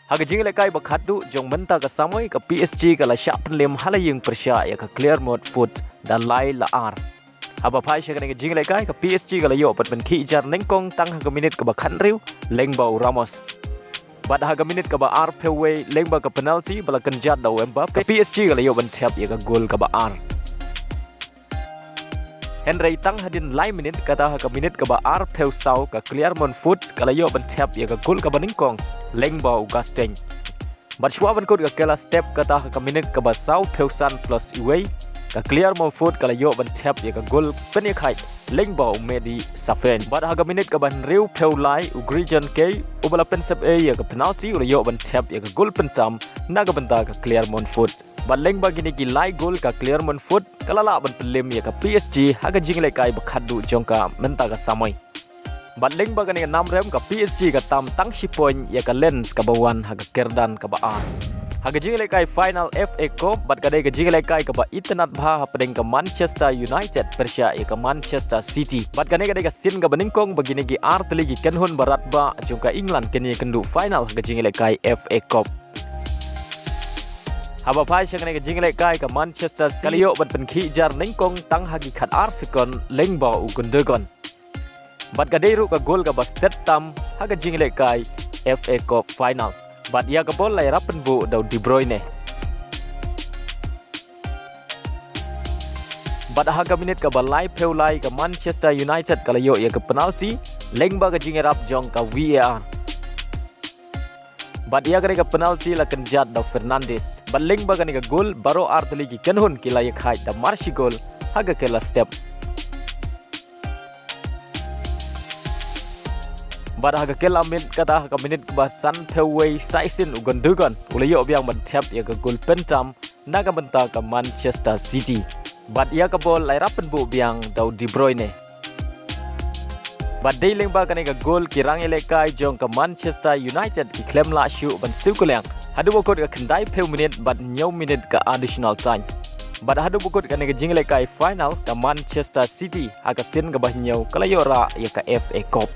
Haka Jingialehkai ba Khatduh jong menta ka samoi ka PSG ka la syak Liem halayung persya ya ka clear mode foot dan lai la ar. Haba pai syak ka Jingialehkai ka PSG ka la yo pat ben ki jar nengkong tang haka minit ka ba Khanriu leng bau Ramos. Bad haka minit ka ba ar peway leng ba ka penalty bala kenjat da Mbappe ka PSG ka la yo ben Thep ya ka gol ka ba ar. Henry tang hadin lai minit kata haka minit ka ba ar pew sau ka clear mode foot ka la yo ben Thep ya ka gol ka ba nengkong leng bau gasteng. Bat shwa ban kod ka kela step kata ka minit ka ba sau peusan plus iway ka clear mo foot kala yo ban Thep ya ka gol pen ya khai leng bau medi safen. Bat ha ka minit ka ban riu peu lai ugrijan ke ubala pen sep e ya ka penalty ula yo ban Thep ya ka gol pen tam na ka benta ka clear mon foot. Bat leng ba gini ki lai gol ka clear mon foot kala la ban Liem ya ka PSG ha ka Jingialehkai ba Khatduh jongka menta ka samai. Bat leng ba kani nam rem ka PSG ka tam tang si point ya ka lens ka bawan ha ka kerdan ka ba a. Ha ka Jingialehkai final FA Cup bat ka dai ka Jingialehkai ka ba itnat bha ha pedeng ka Manchester United persya ya ka Manchester City. Bat kani ka dai ka sin ka beningkong bagini gi ar teligi kenhun barat ba jongka England kini kendu final ha ka Jingialehkai FA Cup. Haba pai syak ka Jingialehkai ka Manchester kaliyo bat pen ki jar nengkong tang ha gi khat ar sekon leng ba u kundegon. Bat kadeiru ka gol ka bastet tam haka Jingialehkai FA Cup final. Bat Ïaka bol lai rapen bu dau De Bruyne. Bat haka minit ka balai peu lai ka Manchester United kala yo ya ka penalty leng ba ka Jingerap jong ka VAR. Bat Ïaka ka penalty la kenjat dau Fernandes. Bat leng ba ka ni ka gol baro arteli ki kenhun kila ya khai da marshi gol haka kela step. Bad haka kela min kata haka minit ba san peway saisin ugon dugon ulayo biang ban Thep ya ka gol pentam naga benta ka Manchester City. Bad Ïaka bol lai rapen bu biang dau De Bruyne. Bad dealing ba kani ka gol ki Jingialehkai jong ka Manchester United ki klem la shu ban sukulang. Hadu bokot ka kendai peu minit bad nyaw minit ka additional time. Bad hadu bokot kani ka Jingialehkai final ka Manchester City haka sin ka bah nyaw kala yo ra ya ka FA Cup.